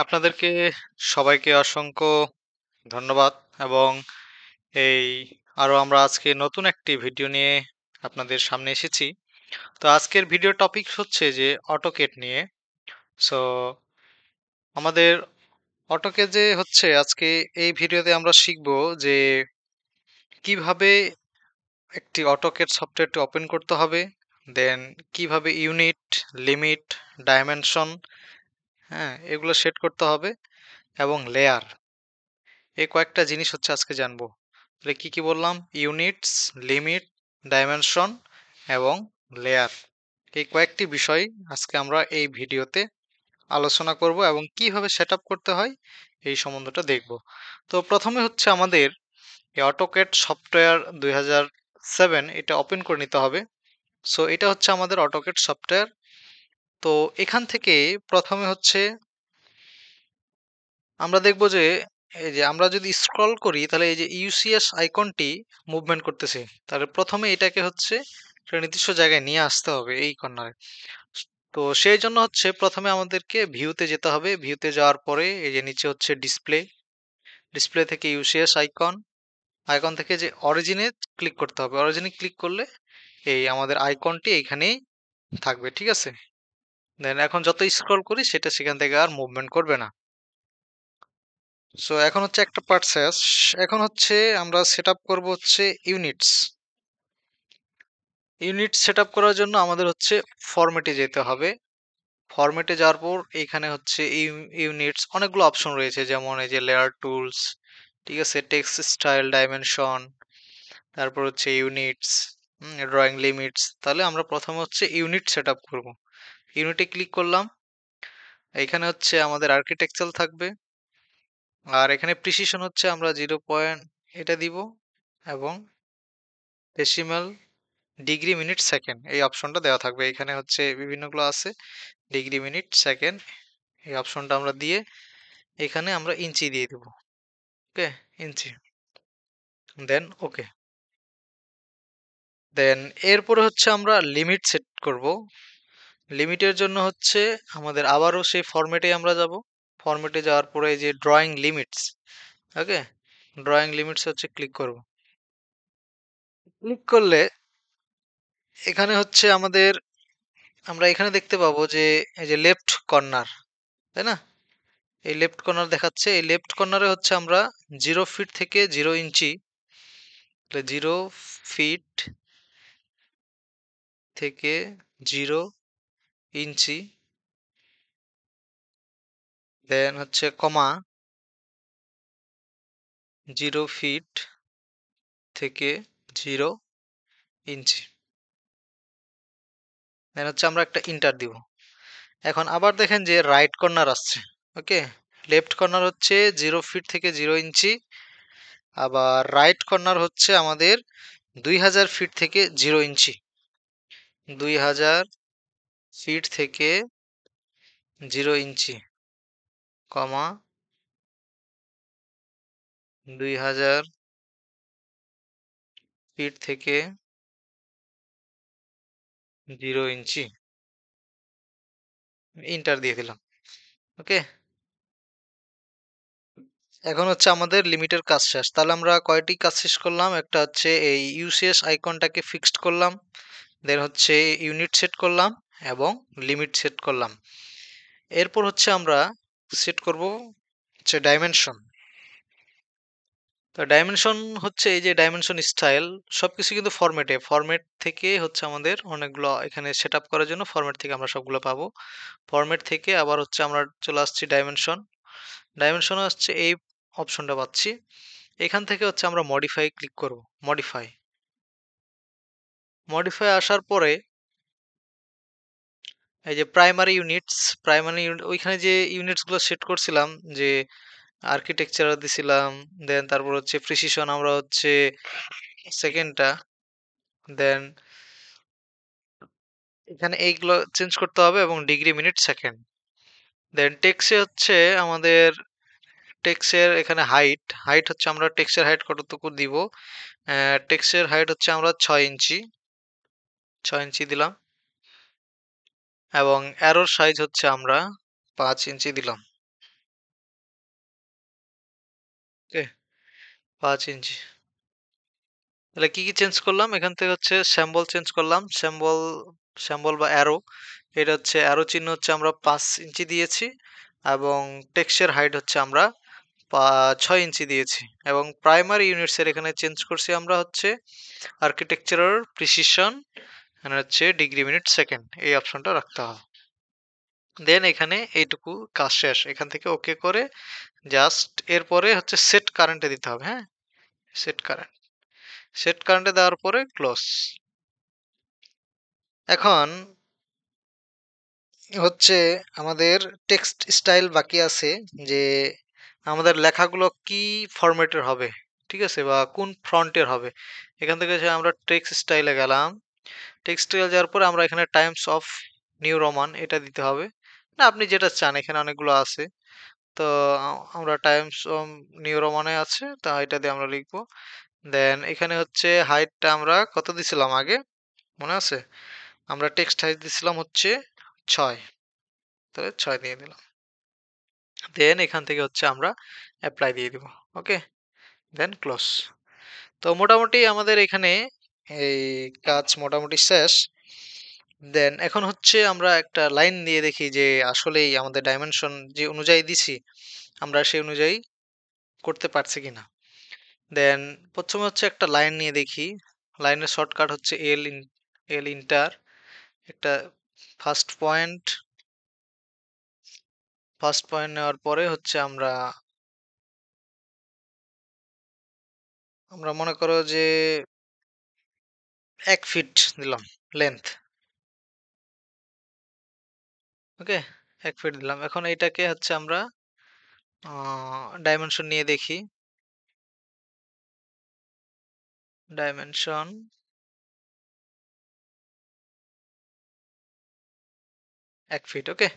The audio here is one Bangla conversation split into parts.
আপনাদেরকে সবাইকে অসংখ্য ধন্যবাদ এবং এই আমরা আজকে নতুন একটি ভিডিও নিয়ে আপনাদের সামনে এসেছি। তো আজকের ভিডিও টপিক হচ্ছে যে অটোকেড নিয়ে। সো আমাদের অটোকেডে হচ্ছে আজকে এই ভিডিওতে আমরা শিখব যে কিভাবে একটি অটোকেড সফটওয়্যারটি ওপেন করতে হবে, দেন কিভাবে ইউনিট, লিমিট, ডাইমেনশন, হ্যাঁ, এগুলো সেট করতে হবে এবং লেয়ার, এই কয়েকটা জিনিস হচ্ছে আজকে জানবো। তাহলে কি কি বললাম? ইউনিটস, লিমিট, ডাইমেনশন এবং লেয়ার, এই কয়েকটি বিষয় আজকে আমরা এই ভিডিওতে আলোচনা করব এবং কিভাবে সেট আপ করতে হয় এই সম্বন্ধটা দেখব। তো প্রথমে হচ্ছে আমাদের এই অটোক্যাড সফটওয়্যার 2007 এটা ওপেন করে নিতে হবে। সো এটা হচ্ছে আমাদের অটোক্যাড সফটওয়্যার। তো এখান থেকে প্রথমে হচ্ছে আমরা দেখব যে এই যে আমরা যদি স্ক্রল করি তাহলে এই যে ইউসিএস আইকনটি মুভমেন্ট করতেছে, তাহলে প্রথমে এটাকে হচ্ছে একটা নির্দিষ্ট জায়গায় নিয়ে আসতে হবে এই কর্নারে। তো সেই জন্য হচ্ছে প্রথমে আমাদেরকে ভিউতে যেতে হবে। ভিউতে যাওয়ার পরে এই যে নিচে হচ্ছে ডিসপ্লে, ডিসপ্লে থেকে ইউসিএস আইকন, আইকন থেকে যে অরিজিনে ক্লিক করতে হবে। অরিজিনে ক্লিক করলে এই আমাদের আইকনটি এইখানেই থাকবে, ঠিক আছে? দেন এখন যত স্ক্রল করি সেটা সেখান থেকে আর মুভমেন্ট করবে না। সো এখন হচ্ছে একটা পার্ট শেষ। এখন হচ্ছে আমরা সেট আপ করবো হচ্ছে ইউনিটস। ইউনিট সেট আপ করার জন্য আমাদের হচ্ছে ফরম্যাটে যেতে হবে। ফরম্যাটে যাওয়ার পর এখানে হচ্ছে ইউনিটস অনেকগুলো অপশন রয়েছে, যেমন এই যে লেয়ার টুলস, ঠিক আছে, টেক্সট স্টাইল, ডাইমেনশন, তারপর হচ্ছে ইউনিটস, ড্রয়িং লিমিটস। তাহলে আমরা প্রথমে হচ্ছে ইউনিট সেট আপ করবো। ইউনিটে ক্লিক করলাম। এখানে হচ্ছে আমাদের আর্কিটেকচার থাকবে, আর এখানে প্রিসিশন হচ্ছে আমরা 0 এটা দিব এবং ডেসিমাল, ডিগ্রি, মিনিট, সেকেন্ড এই অপশনটা দেওয়া থাকবে। এখানে হচ্ছে বিভিন্নগুলো আছে, ডিগ্রি, মিনিট, সেকেন্ড, এই অপশনটা আমরা দিয়ে এখানে আমরা ইঞ্চি দিয়ে দেব। ওকে, ইঞ্চি, দেন ওকে। দেন এরপরে হচ্ছে আমরা লিমিট সেট করব। লিমিটের জন্য হচ্ছে আমাদের আবারও সেই ফরম্যাটে আমরা যাব। ফরম্যাটে যাওয়ার পরে এই যে ড্রয়িং লিমিটস, ওকে, ড্রয়িং লিমিটস হচ্ছে ক্লিক করব। ক্লিক করলে এখানে হচ্ছে আমাদের, আমরা এখানে দেখতে পাবো যে এই যে লেফট কর্নার, তাই না? এই লেফট কর্নার দেখাচ্ছে। এই লেফট কর্নারে হচ্ছে আমরা 0 ফিট থেকে 0 ইঞ্চি, 0 ফিট থেকে 0 ইঞ্চি, দেন হচ্ছে কমা 0 ফিট থেকে 0 ইঞ্চি, দেন হচ্ছে আমরা একটা ইন্টার দিব। এখন আবার দেখেন যে রাইট কর্নার আসছে। ওকে, লেফট কর্নার হচ্ছে 0 ফিট থেকে 0 ইঞ্চি, আবার রাইট কর্নার হচ্ছে আমাদের 2000 ফিট থেকে 0 ইঞ্চি, 2000 ফিট থেকে 0 ইঞ্চি, কমা 2000 ফিট থেকে 0 ইঞ্চি, ইন্টার দিয়ে দিলাম। ওকে, এখন হচ্ছে আমাদের লিমিটের কাজ শেষ। তাহলে আমরা কয়টি কাজ শেষ করলাম? একটা হচ্ছে এই ইউসিএস আইকনটাকে ফিক্সড করলাম, দেন হচ্ছে ইউনিট সেট করলাম এবং লিমিট সেট করলাম। এরপর হচ্ছে আমরা সেট করব হচ্ছে ডাইমেনশন। তো ডাইমেনশন হচ্ছে এই যে ডাইমেনশন স্টাইল, সবকিছু কিন্তু ফরম্যাটে, ফরম্যাট থেকে হচ্ছে আমাদের অনেকগুলো এখানে সেট আপ করার জন্য ফরম্যাট থেকে আমরা সবগুলো পাবো। ফরম্যাট থেকে আবার হচ্ছে আমরা চলে আসছি ডাইমেনশন। ডাইমেনশনে হচ্ছে এই অপশনটা পাচ্ছি। এখান থেকে হচ্ছে আমরা মডিফাই ক্লিক করব। মডিফাই, মডিফাই আসার পরে এই যে প্রাইমারি ইউনিটস, প্রাইমারি ইউনিট ওইখানে যে ইউনিটস গুলো সেট করছিলাম, যে আর্কিটেকচার দিছিলাম, দেন তারপর হচ্ছে প্রিসিশন আমরা হচ্ছে সেকেন্ডটা, দেন এখানে এইগুলো চেঞ্জ করতে হবে এবং ডিগ্রি, মিনিট, সেকেন্ড। দেন টেক্সে হচ্ছে আমাদের টেক্সের এখানে হাইট, হাইট হচ্ছে আমরা টেক্সের হাইট কতটুকু দিব। টেক্সের হাইট হচ্ছে আমরা 6 ইঞ্চি, 6 ইঞ্চি দিলাম এবং অ্যারোর সাইজ হচ্ছে আমরা 5 ইঞ্চি দিলাম। ওকে, 5 ইঞ্চি। তাহলে কি কি চেঞ্জ করলাম এখান থেকে? হচ্ছে শ্যাম্বল চেঞ্জ করলাম, শ্যাম্বল বা অ্যারো। এটা হচ্ছে অ্যারো চিহ্ন, হচ্ছে আমরা 5 ইঞ্চি দিয়েছি, এবং টেক্সচার হাইট হচ্ছে আমরা 6 ইঞ্চি দিয়েছি, এবং প্রাইমারি ইউনিটস এর এখানে চেঞ্জ করছি আমরা হচ্ছে আর্কিটেকচারাল প্রিসিশন, এখানে হচ্ছে ডিগ্রি মিনিট সেকেন্ড, এই অপশনটা রাখতে হবে। দেন এখানে এইটুকু কাজ শেষ, এখান থেকে ওকে করে জাস্ট এরপরে হচ্ছে সেট কারেন্টে দিতে হবে। হ্যাঁ, সেট কারেন্ট, সেট কারেন্টে দেওয়ার পরে ক্লোজ। এখন হচ্ছে আমাদের টেক্সট স্টাইল বাকি আছে, যে আমাদের লেখাগুলো কি ফরম্যাটের হবে, ঠিক আছে, বা কোন ফ্রন্টের হবে। এখান থেকে যে আমরা টেক্সট স্টাইলে গেলাম, টেক্সট স্টাইলে যাওয়ার পরে আমরা এখানে টাইমস অফ নিউ রোমান এটা দিতে হবে, না আপনি যেটা চান, এখানে অনেকগুলো আছে। তো আমরা টাইমস অফ নিউ রোমানে আছে, তা এটা দিয়ে আমরা লিখবো। দেন এখানে হচ্ছে হাইটটা আমরা কত দিছিলাম আগে, মনে আছে? আমরা টেক্সট হাইট দিছিলাম হচ্ছে 6, তাহলে 6 দিয়ে দিলাম। দেন এখান থেকে হচ্ছে আমরা অ্যাপ্লাই দিয়ে দিব। ওকে, দেন ক্লোজ। তো মোটামুটি আমাদের এখানে এই কাজ মোটামুটি শেষ। দেন এখন হচ্ছে আমরা একটা লাইন দিয়ে দেখি যে আসলেই আমাদের ডাইমেনশন যে অনুযায়ী দিছি আমরা সেই অনুযায়ী করতে পারছি কিনা। দেন প্রথমে হচ্ছে একটা লাইন নিয়ে দেখি, লাইনের শর্টকাট হচ্ছে এল ইন্টার, একটা ফার্স্ট পয়েন্ট, ফার্স্ট পয়েন্ট নেওয়ার পরে হচ্ছে আমরা আমরা মনে করো যে 1 ফিট দিলাম লেন্থ। ওকে, 1 ফিট দিলাম। এখন এইটাকে হচ্ছে আমরা ডাইমেনশন নিয়ে দেখি, ডাইমেনশন 1 ফিট। ওকে,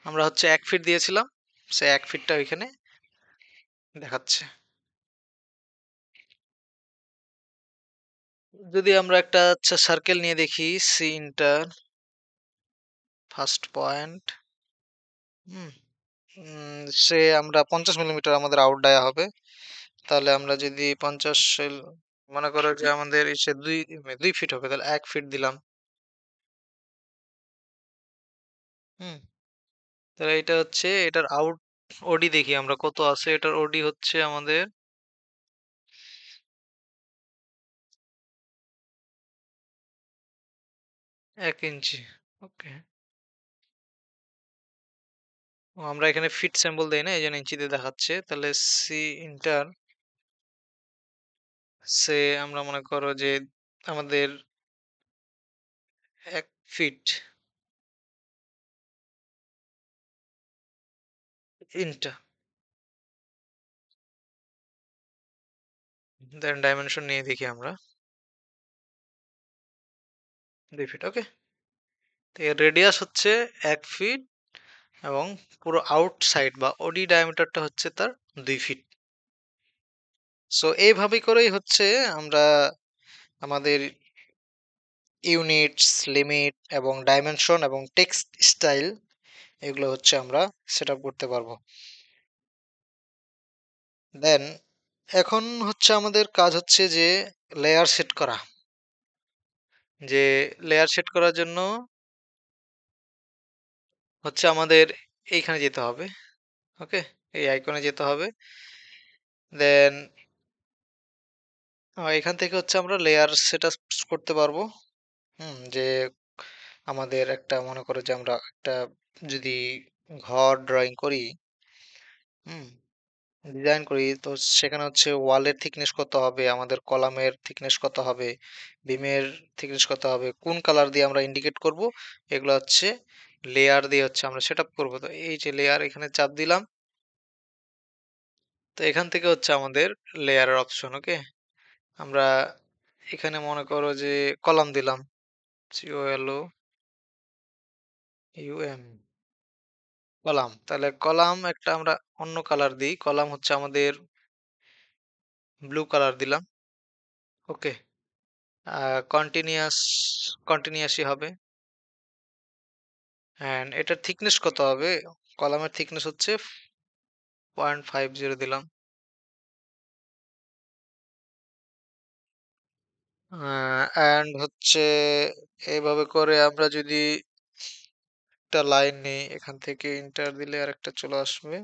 আমরা হচ্ছে 1 ফিট দিয়েছিলাম, সে 1 ফিটটা ওইখানে দেখাচ্ছে। যদি আমরা একটা আচ্ছা সার্কেল নিয়ে দেখি, সি ইন্টার ফার্স্ট পয়েন্ট, হুম, সে আমরা 50 মিলিমিটার আমাদের আউট ডায়া হবে। তাহলে আমরা যদি 50 মনে করো যে আমাদের এসে 2 ফিট হবে, তাহলে 1 ফিট দিলাম। হুম, তাহলে এটা হচ্ছে এটার আউট ওডি দেখি আমরা কত আছে, এটার ওডি হচ্ছে আমাদের 1 ইঞ্চি। ওকে, আমরা এখানে ফিট সিম্বল দেই না, এই জন্য ইঞ্চিতে দেখাচ্ছে। তাহলে সি ইন্টার সে আমরা মনে করো যে আমাদের 1 ফিট ইন্টার, দেন ডাইমেনশন নিয়ে দেখি আমরা 2 ফিট। ওকে, তো এর রেডিয়াস হচ্ছে 1 ফিট, এবং পুরো আউটসাইড বা ওডি ডায়ামিটারটা হচ্ছে তার 2 ফিট। সো এইভাবেই করেই হচ্ছে আমরা আমাদের ইউনিটস, লিমিট এবং ডাইমেনশন এবং টেক্সট স্টাইল এগুলো হচ্ছে আমরা সেট আপ করতে পারবো। দেন এখন হচ্ছে আমাদের কাজ হচ্ছে যে লেয়ার সেট করা, যে লেয়ার সেট করার জন্য হচ্ছে আমাদের এইখানে যেতে হবে। ওকে, এই আইকনে যেতে হবে। দেন এখান থেকে হচ্ছে আমরা লেয়ার সেট আপ করতে পারবো। যে আমাদের একটা মনে করো যে আমরা একটা যদি ঘর ড্রয়িং করি, হুম, ডিজাইন করি, তো সেখানে হচ্ছে ওয়ালের থিকনেস কত হবে, আমাদের কলামের থিকনেস কত হবে, বিমের থিকনেস কত হবে, কোন কালার দিয়ে আমরা ইন্ডিকেট করব, এগুলো হচ্ছে লেয়ার দিয়ে হচ্ছে আমরা সেট আপ করবো। তো এই যে লেয়ার, এখানে চাপ দিলাম, তো এখান থেকে হচ্ছে আমাদের লেয়ারের অপশন। ওকে, আমরা এখানে মনে করো যে কলাম দিলাম, COLUM, কলাম। তাহলে কলাম একটা আমরা অন্য কালার দিই, কলাম হচ্ছে আমাদের ব্লু কালার দিলাম। ওকে, কন্টিনিউয়াস, কন্টিনিউয়াসই হবে। অ্যান্ড এটার থিকনেস কত হবে? কলামের থিকনেস হচ্ছে 0.50 দিলাম। অ্যান্ড হচ্ছে এইভাবে করে আমরা যদি একটা লাইন নেই, এখান থেকে এন্টার দিলে আরেকটা চলে আসবে।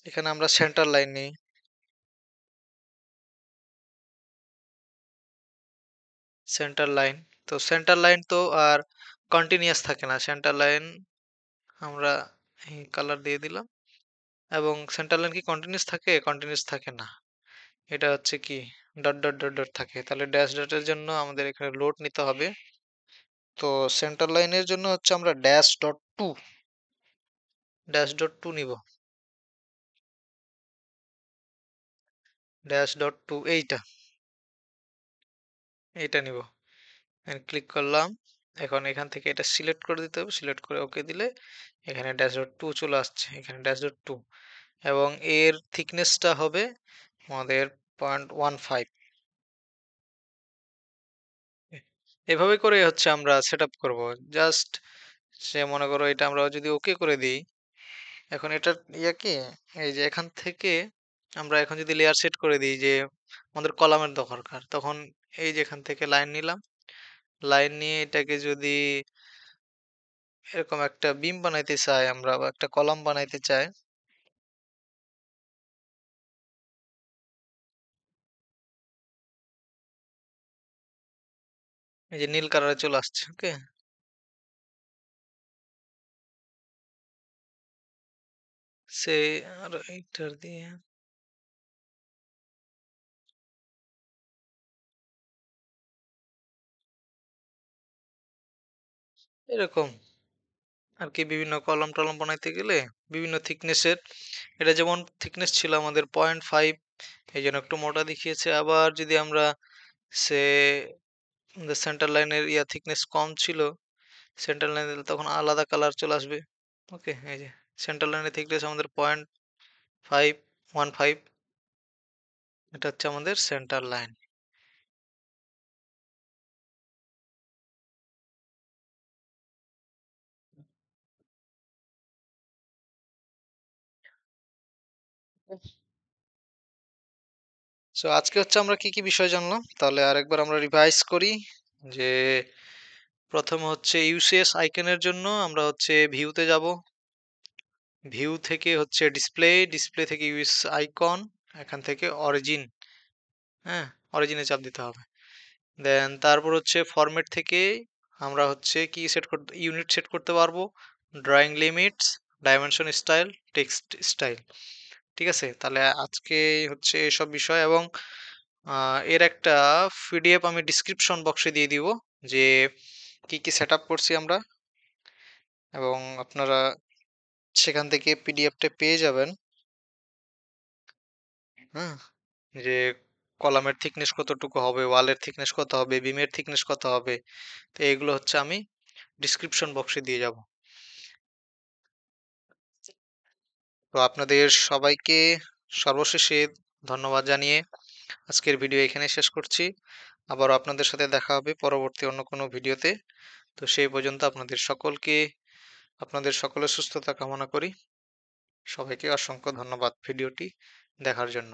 এখানে আমরা সেন্টার লাইন নেই। সেন্টার লাইন, তো সেন্টার লাইন তো আর কন্টিনিউয়াস থাকে না। সেন্টার লাইন আমরা এই কালার দিয়ে দিলাম, এবং সেন্টার লাইন কি কন্টিনিউয়াস থাকে? কন্টিনিউয়াস থাকে না। এটা হচ্ছে কি ডট ডট ডট ডট থাকে। তাহলে ড্যাশ ডটের জন্য আমাদের এখানে লোড নিতে হবে। তো সেন্টার লাইনের জন্য হচ্ছে আমরা ড্যাশ ডট টু নিব। ড্যাশ ডট টু এইটা নিব। ক্লিক করলাম। এখন এখান থেকে এটা সিলেক্ট করে দিতে হবে। সিলেক্ট করে ওকে দিলে এখানে ড্যাশ ডট টু চলে আসছে। এখানে ড্যাশ ডট টু, এবং এর থিকনেসটা হবে আমাদের 0.15। এভাবে করে হচ্ছে আমরা সেট আপ করবো। জাস্ট সে মনে করো এটা আমরা যদি ওকে করে দিই, এখন এটার ইয়ে কি, এই যে এখান থেকে আমরা এখন যদি লেয়ার সেট করে দিই যে আমাদের কলামের দরকার, তখন এই যে এখান থেকে লাইন নিলাম। লাইন নিয়ে এটাকে যদি এরকম একটা বিম বানাইতে চাই আমরা, বা একটা কলাম বানাইতে চাই, এই যে নীল কালারে চলে আসছে। ওকে, সে আর এইটার দিয়ে এরকম আর কি বিভিন্ন কলম টলম বানাইতে গেলে বিভিন্ন থিকনেসের, এটা যেমন থিকনেস ছিল আমাদের 0.5, এই জন্য একটু মোটা দেখিয়েছে। আবার যদি আমরা সে সেন্টার লাইনের থিকনেস কম ছিল, সেন্টার লাইন দিলে তখন আলাদা কালার চলে আসবে। ওকে, এই যে সেন্টার লাইনের থিকনেস আমাদের 0.515, এটা হচ্ছে আমাদের সেন্টার লাইন। সো আজকে হচ্ছে আমরা কি কি বিষয় জানলাম, তাহলে আরেকবার আমরা রিভাইজ করি। যে প্রথমে হচ্ছে ইউসিএস আইকনের জন্য আমরা হচ্ছে ভিউতে যাব। ভিউ থেকে হচ্ছে ডিসপ্লে, ডিসপ্লে থেকে ইউএস আইকন, এখান থেকে অরিজিন। হ্যাঁ, অরিজিনে চাপ দিতে হবে। দেন তারপর হচ্ছে ফরম্যাট থেকে আমরা হচ্ছে কি সেট করতে, ইউনিট সেট করতে পারবো, drawing limits, dimension style, text style. ঠিক আছে, তাহলে আজকে হচ্ছে এসব বিষয়, এবং এর একটা পিডিএফ আমি ডিসক্রিপশন বক্সে দিয়ে দিব, যে কি কি সেট আপ করছি আমরা, এবং আপনারা সেখান থেকে পিডিএফটা পেয়ে যাবেন। হ্যাঁ, যে কলামের থিকনেস কতটুকু হবে, ওয়ালের থিকনেস কত হবে, বিমের থিকনেস কত হবে। তো এগুলো হচ্ছে আমি ডিসক্রিপশন বক্সে দিয়ে যাব। তো আপনাদের সবাইকে সর্বশেষে ধন্যবাদ জানিয়ে আজকের ভিডিও এখানে শেষ করছি। আবারও আপনাদের সাথে দেখা হবে পরবর্তী অন্য কোনো ভিডিওতে। তো সেই পর্যন্ত আপনাদের সকলের সুস্থতা কামনা করি। সবাইকে অসংখ্য ধন্যবাদ ভিডিওটি দেখার জন্য।